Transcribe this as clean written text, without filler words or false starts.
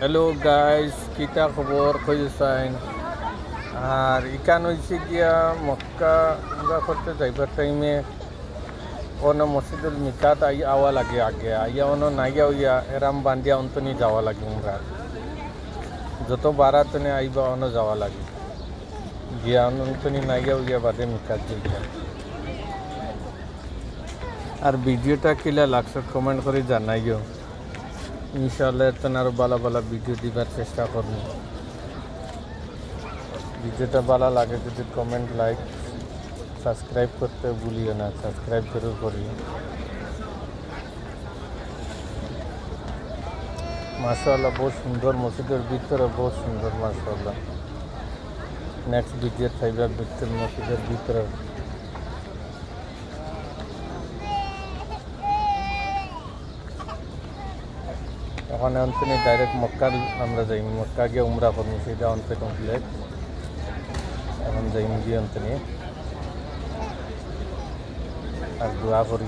Hello guys, কিতা খবর কইসাইন? আর ইকান হইছে গিয়া মক্কা উমরা করতে যাইবার টাইমে অনো মসজিদুল মিকাত আওয়া লাগে আগে আইয়া অনো নাইয়া হইয়া এরাম বান্দিয়া অন্তনি যাওয়া লাগে উমরা যত বারাতনে আইবা অনো যাওয়া লাগে গিয়া অন্তনি নাইয়া হইয়া বাদে মিকাত যাইয়া। আর ভিডিওটা কিলা লাগছে কমেন্ট করে জানাইও। ইনশাআল্লাহ এতন আরো ভালো ভালো ভিডিও দিবার চেষ্টা করব। ভিডিওটা ভালো লাগে যদি কমেন্ট লাইক সাবস্ক্রাইব করতে ভুলিও না, সাবস্ক্রাইব জরুর করিও। মাশাআল্লাহ বহুত সুন্দর, মসজিদের ভিতরে বহুত সুন্দর মাশাআল্লাহ। নেক্সট ভিডিও থাকবে ভিতর মসজিদের ভিতরে। ওখানে অন্তনি ডাইরেক্ট মক্কা আমরা যাই, মক্কা গিয়ে উমরা করবো, সেটা অন্তে কমপ্লিট। এখন যাই গিয়ে অন্তনি আর দোয়া করি।